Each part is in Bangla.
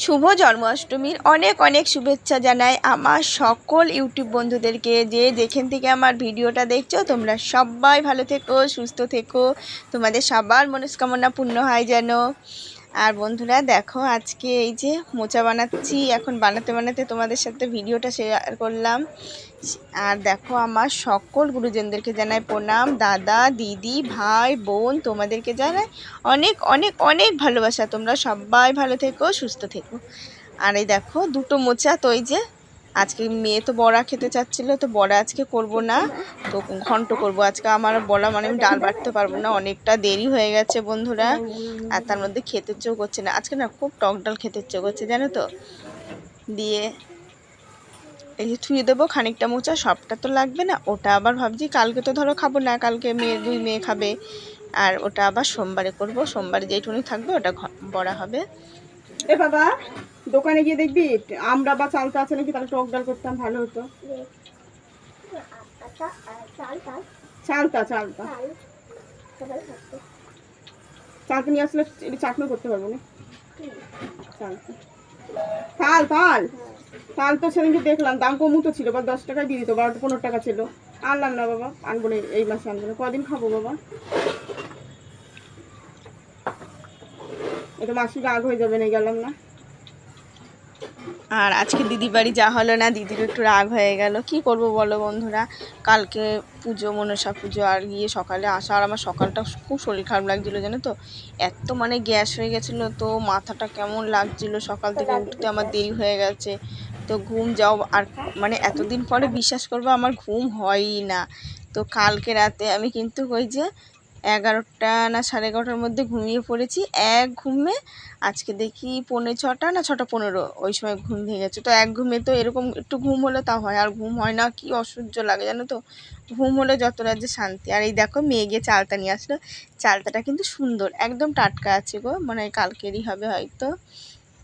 শুভ জন্মাষ্টমীর অনেক অনেক শুভেচ্ছা জানাই আমার সকল ইউটিউব বন্ধুদেরকে। যে যেখান থেকে আমার ভিডিওটা দেখছো তোমরা সবাই ভালো থেকো, সুস্থ থেকো, তোমাদের সবার মনস্কামনা পূর্ণ হয় যেন। আর বন্ধুরা দেখো, আজকে এই যে মোচা বানাচ্ছি, এখন বানাতে বানাতে তোমাদের সাথে ভিডিওটা শেয়ার করলাম। আর দেখো, আমার সকল গুরুজনদেরকে জানাই প্রণাম, দাদা দিদি ভাই বোন তোমাদেরকে জানাই অনেক অনেক অনেক ভালোবাসা। তোমরা সবাই ভালো থেকো, সুস্থ থেকো। আর এই দেখো দুটো মোচা, তো এই যে আজকে মেয়ে তো বড়া খেতে চাচ্ছিলো, তো বড়া আজকে করব না, তো ঘন্ট করব আজকে। আমার বড়া মানে আমি ডাল বাটতে পারবো না, অনেকটা দেরি হয়ে গেছে বন্ধুরা। আর তার মধ্যে খেতে ইচ্ছেও করছে না আজকে, না খুব টক ডাল খেতে ইচ্ছে করছে জানো তো। দিয়ে এই যে থুয়ে দেবো খানিকটা মোচা, সবটা তো লাগবে না। ওটা আবার ভাবছি কালকে তো ধরো খাবো না, কালকে দুই মেয়ে খাবে, আর ওটা আবার সোমবারে করব। সোমবারে যেটুকুনি থাকবে ওটা বড়া হবে। এ বাবা, দোকানে গিয়ে দেখবি আমরা বা চালটা আছে নাকি, তাহলে টক ডাল করতাম, ভালো হতো। চালটা চালটা নিয়ে আসলে চাটনি করতে পারবো না। তাল তাল তাল তো সেদিনকে দেখলাম দাম কমু তো ছিল, বা 10 টাকায় দিয়ে দিত, 12-15 টাকা ছিল। আনলাম না বাবা, আনবো না এই মাসে, আনবো না। কদিন খাবো বাবা, এটা মাসিক রাগ হয়ে যাবে না, গেলাম না। আর আজকে দিদি বাড়ি যা হলো না, দিদির একটু রাগ হয়ে গেল। কি করব বলো বন্ধুরা, কালকে পুজো, মনসা পুজো, আর গিয়ে সকালে আসা। আর আমার সকালটা খুব শরীর খারাপ লাগছিলো জানো তো, এত মানে গ্যাস হয়ে গেছিলো, তো মাথাটা কেমন লাগছিল, সকাল থেকে উঠতে আমার দেরি হয়ে গেছে। তো ঘুম যাও, আর মানে এতদিন পরে বিশ্বাস করবো আমার ঘুম হয়ই না। তো কালকে রাতে আমি কিন্তু ওই যে 11টা না 11:30টার মধ্যে ঘুমিয়ে পড়েছি এক ঘুমে। আজকে দেখি 6:45 না 6:15 ওই সময় ঘুম ভেঙে গেছে। তো এক ঘুমে তো এরকম একটু ঘুম হলে তা হয়, আর ঘুম হয় না, কি অসহ্য লাগে জানো তো। ঘুম হলে যত রাজ্যে শান্তি। আর এই দেখো মেয়ে গিয়ে চালতা নিয়ে আসলো, চালতাটা কিন্তু সুন্দর, একদম টাটকা আছে গো, মানে কালকেরই হবে হয়তো।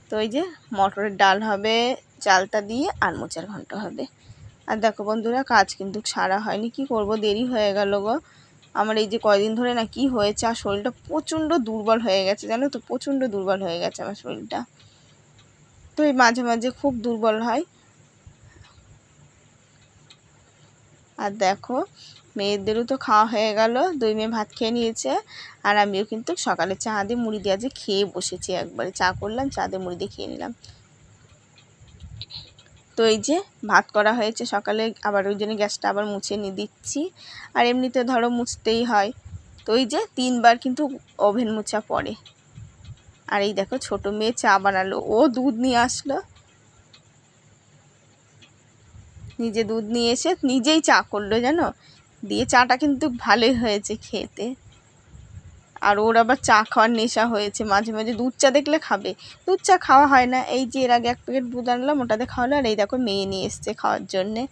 তো এই যে মটরের ডাল হবে চালতা দিয়ে, আর মোচার ঘন্ট হবে। আর দেখো বন্ধুরা, কাজ কিন্তু সারা হয়নি, কি করব, দেরি হয়ে গেল গো। আমার এই যে কয়দিন ধরে না কি হয়েছে, আর শরীরটা প্রচণ্ড দুর্বল হয়ে গেছে জানো তো, প্রচণ্ড দুর্বল হয়ে গেছে আমার শরীরটা। তো এই মাঝে মাঝে খুব দুর্বল হয়। আর দেখো মেয়েদেরও তো খাওয়া হয়ে গেল, দুই মেয়ে ভাত খেয়ে নিয়েছে, আর আমিও কিন্তু সকালে চা দিয়ে মুড়ি দিয়ে আজকে খেয়ে বসেছি। একবারে চা করলাম, চা দিয়ে মুড়ি দিয়ে খেয়ে নিলাম। তো এই যে ভাত করা হয়েছে সকালে, আবার ওই জন্য গ্যাসটা আবার মুছে নিয়ে দিচ্ছি। আর এমনিতে ধরো মুছতেই হয়। তো এই যে 3বার কিন্তু ওভেন মোছা পড়ে। আর এই দেখো ছোট মেয়ে চা বানালো, ও দুধ নিয়ে আসলো, নিজে দুধ নিয়ে এসে নিজেই চা করলো জানো, দিয়ে চাটা কিন্তু ভালোই হয়েছে খেতে। আর ওর আবার চা খাওয়ার নেশা হয়েছে, মাঝে মাঝে দুধ চা দেখলে খাবে। দুধ চা খাওয়া হয় না, এই যে এর আগে 1 প্যাকেট দুধ আনলাম, ওটাতে খাওয়ালো। আর এই দেখো মেয়ে নিয়ে এসছে খাওয়ার জন্যে,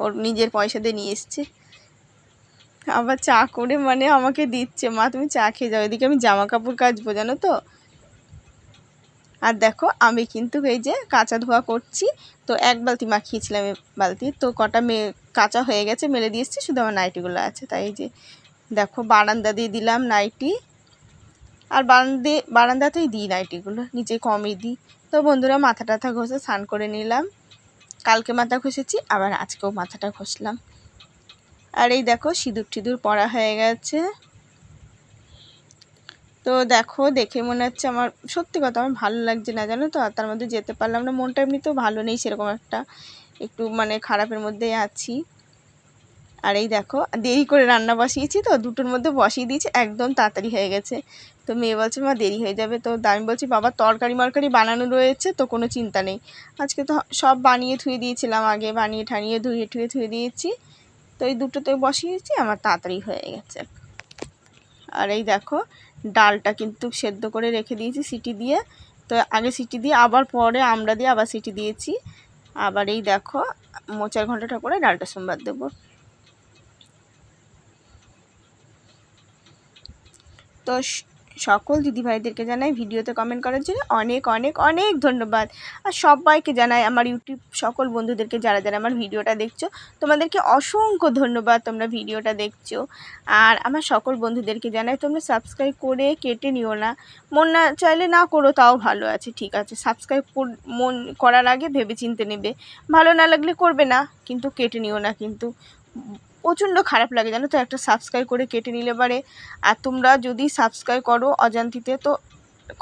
ওর নিজের পয়সা দিয়ে নিয়ে এসছে। আবার চা করে মানে আমাকে দিচ্ছে, মা তুমি চা খেয়ে যাও, এদিকে আমি জামা কাপড় কাচবো জানো তো। আর দেখো আমি কিন্তু এই যে কাঁচা ধোয়া করছি, তো 1 বালতি মাখিয়েছিলাম, বালতি তো কটা কাঁচা হয়ে গেছে, মেলে দিয়ে এসছি, শুধু আমার নাইটিগুলো আছে। তাই এই যে দেখো বারান্দা দিয়ে দিলাম নাইটি, আর বারান্দাতেই দিই নাইটিগুলো, নিচে কমই দিই। তো বন্ধুরা মাথা টাথা ঘষে স্নান করে নিলাম, কালকে মাথা ঘষেছি, আবার আজকেও মাথাটা ঘষলাম। আর এই দেখো সিঁদুর টিঁদুর পরা হয়ে গেছে। তো দেখো দেখে মনে হচ্ছে, আমার সত্যি কথা আমার ভালো লাগছে না জানো তো, আর তার মধ্যে যেতে পারলাম না, মনটা এমনিতেও ভালো নেই সেরকম একটা, একটু মানে খারাপের মধ্যেই আছি। আর এই দেখো দেরি করে রান্না বসিয়েছি, তো 2টোর মধ্যে বসিয়ে দিয়েছি, একদম তাড়াতাড়ি হয়ে গেছে। তো মেয়ে বলছে মা দেরি হয়ে যাবে, তো আমি বলছি বাবা তরকারি মরকারি বানানো রয়েছে, তো কোনো চিন্তা নেই। আজকে তো সব বানিয়ে ধুয়ে দিয়েছিলাম, আগে বানিয়ে ঠানিয়ে ধুয়ে দিয়েছি। তো এই 2টোতে বসিয়েছি, আমার তাড়াতাড়ি হয়ে গেছে। আর এই দেখো ডালটা কিন্তু সেদ্ধ করে রেখে দিয়েছি সিটি দিয়ে, তো আগে সিটি দিয়ে আবার পরে আমরা দিয়ে আবার সিটি দিয়েছি। আবার এই দেখো মোচার ঘন্টটা করে ডালটা সোমবার দেবো। তো সকল দিদিভাইদেরকে জানাই ভিডিওতে কমেন্ট করার জন্য অনেক অনেক অনেক ধন্যবাদ। আর সবাইকে জানাই, আমার ইউটিউব সকল বন্ধুদেরকে যারা যারা আমার ভিডিওটা দেখছো তোমাদেরকে অসংখ্য ধন্যবাদ, তোমরা ভিডিওটা দেখছো। আর আমার সকল বন্ধুদেরকে জানাই তোমরা সাবস্ক্রাইব করে কেটে নিও না, মন না চাইলে না করো তাও ভালো আছে, ঠিক আছে। সাবস্ক্রাইব মন করার আগে ভেবে চিনতে নেবে, ভালো না লাগলে করবে না, কিন্তু কেটে নিও না। কিন্তু প্রচণ্ড খারাপ লাগে জানো তো একটা সাবস্ক্রাইব করে কেটে নিলে পারে। আর তোমরা যদি সাবস্ক্রাইব করো অজান্তিতে তো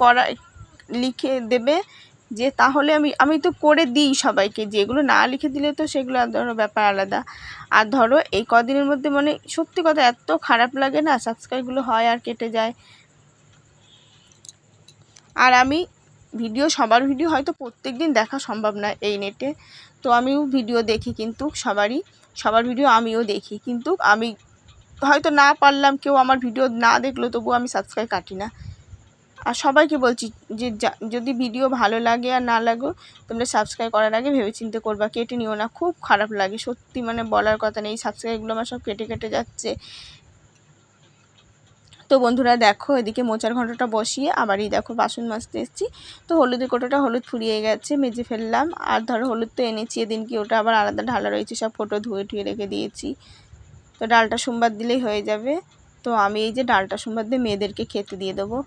করা লিখে দেবে যে, তাহলে আমি তো করে দিই সবাইকে, যেগুলো না লিখে দিলে তো সেগুলো ধরো ব্যাপার আলাদা। আর ধরো এই কদিনের মধ্যে মানে সত্যি কথা এত খারাপ লাগে না, সাবস্ক্রাইবগুলো হয় আর কেটে যায়। আর আমি সবার ভিডিও হয়তো প্রত্যেক দিন দেখা সম্ভব না এই নেটে, তো আমিও ভিডিও দেখি, কিন্তু সবার ভিডিও আমিও দেখি, কিন্তু আমি হয়তো না পারলাম, কেউ আমার ভিডিও না দেখলো, তবুও আমি সাবস্ক্রাইব কাটি না। আর সবাইকে বলছি যে যদি ভিডিও ভালো লাগে আর না লাগো, তোমরা সাবস্ক্রাইব করার আগে ভেবেচিন্তে করবা, কেটে নিও না। খুব খারাপ লাগে সত্যি, মানে বলার কথা নেই, সাবস্ক্রাইবগুলো আমার সব কেটে কেটে যাচ্ছে। তো বন্ধুরা দেখো, এদিকে মোচার ঘন্টটা বসিয়ে আবারই দেখো বাসন মাজতে এসেছি। তো হলুদের কোটোটা হলুদ ফুরিয়ে গেছে, মেজে ফেললাম। আর ধরো হলুদ তো এনেছি এদিন, কি ওটা আবার আলাদা ঢালা রয়েছে, সব কোটো ধুয়ে ঠুয়ে রেখে দিয়েছি। তো ডালটা সোমবার দিলেই হয়ে যাবে। তো আমি এই যে ডালটা সোমবার দিয়ে মেয়েদেরকে খেতে দিয়ে দেবো।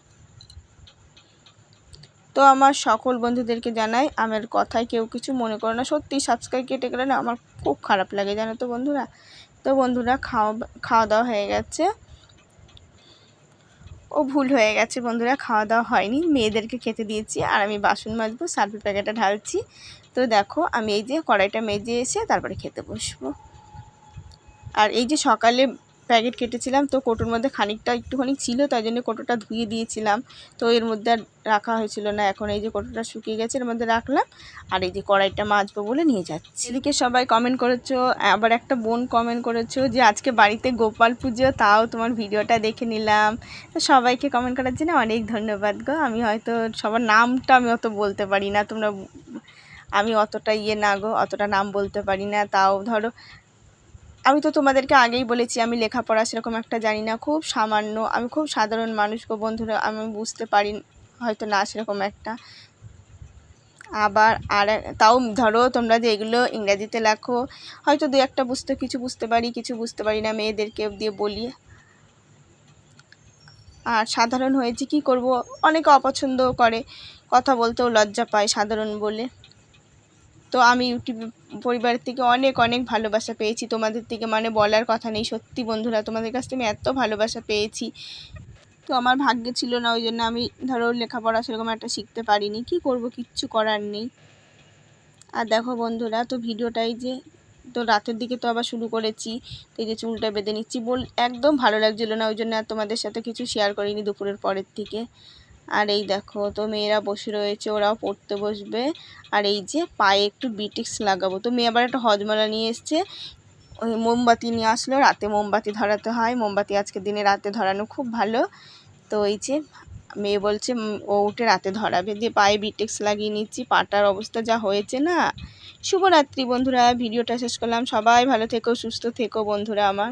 তো আমার সকল বন্ধুদেরকে জানাই, আমার কথায় কেউ কিছু মনে করো না, সত্যি সাবস্ক্রাইব কেটে গেলে না আমার খুব খারাপ লাগে জানো তো বন্ধুরা। তো বন্ধুরা খাওয়া দাওয়া হয়ে গেছে, ভুল হয়ে গেছে বন্ধুরা, খাওয়া দাওয়া হয়নি, মেয়েদেরকে খেতে দিয়েছি আর আমি বাসন মাজবো, সার্ফের প্যাকেটটা ঢালছি। তো দেখো আমি এই যে কড়াইটা মেজে এসে তারপরে খেতে বসবো। আর এই যে সকালে প্যাকেট কেটেছিলাম, তো কোটোর মধ্যে খানিকটা একটুখানি ছিল, তাই জন্য কোটোটা ধুয়ে দিয়েছিলাম, তো এর মধ্যে আর রাখা হয়েছিল না। এখন এই যে কোটোটা শুকিয়ে গেছে, এর মধ্যে রাখলাম। আর এই যে কড়াইটা মাজবো বলে নিয়ে যাচ্ছি। এদিকে সবাই কমেন্ট করেছো, আবার একটা বোন কমেন্ট করেছো যে আজকে বাড়িতে গোপাল পুজো, তাও তোমার ভিডিওটা দেখে নিলাম। তো সবাইকে কমেন্ট করার জন্য অনেক ধন্যবাদ গো। আমি হয়তো সবার নামটা আমি অত বলতে পারি না, আমি অতটা না গো, অতটা নাম বলতে পারি না। তাও ধরো আমি তো তোমাদেরকে আগেই বলেছি আমি লেখাপড়া সেরকম একটা জানি না, খুব সামান্য, আমি খুব সাধারণ মানুষ গো বন্ধুরা, আমি বুঝতে পারি হয়তো না সেরকম একটা। আবার তাও ধরো তোমরা যে এগুলো ইংরাজিতে লেখো, হয়তো দু একটা কিছু বুঝতে পারি, কিছু বুঝতে পারি না, মেয়েদেরকে দিয়ে বলি। আর সাধারণ হয়েছে কি করব, অনেকে অপছন্দ করে, কথা বলতেও লজ্জা পায় সাধারণ বলে। তো আমি ইউটিউব পরিবারের থেকে অনেক অনেক ভালোবাসা পেয়েছি তোমাদের থেকে, মানে বলার কথা নেই সত্যি বন্ধুরা, তোমাদের কাছ থেকে আমি এত ভালোবাসা পেয়েছি। তো আমার ভাগ্যে ছিল না, ওই জন্য আমি ধরো লেখাপড়া সেরকম একটা শিখতে পারিনি, কি করব, কিচ্ছু করার নেই। আর দেখো বন্ধুরা, তো ভিডিওটাই যে তো রাতের দিকে তো আবার শুরু করেছি, তো এই যে চুলটা বেঁধে নিচ্ছি, একদম ভালো লাগছিলো না, ওই জন্য আর তোমাদের সাথে কিছু শেয়ার করিনি দুপুরের পরের থেকে। আর এই দেখো, তো মেয়েরা বসে রয়েছে, ওরাও পড়তে বসবে। আর এই যে পায়ে একটু বিটিক্স লাগাবো, তো মেয়ে আবার একটা হজমালা নিয়ে এসছে, ওই মোমবাতি নিয়ে আসলো, রাতে মোমবাতি ধরাতে হয়, মোমবাতি আজকের দিনে রাতে ধরানো খুব ভালো। তো এই যে মেয়ে বলছে ও উঠে রাতে ধরাবে, দিয়ে পায়ে বিটেক্স লাগিয়ে নিচ্ছি, পাটার অবস্থা যা হয়েছে না। শুভরাত্রি বন্ধুরা, ভিডিওটা শেষ করলাম, সবাই ভালো থেকো, সুস্থ থেকো বন্ধুরা আমার।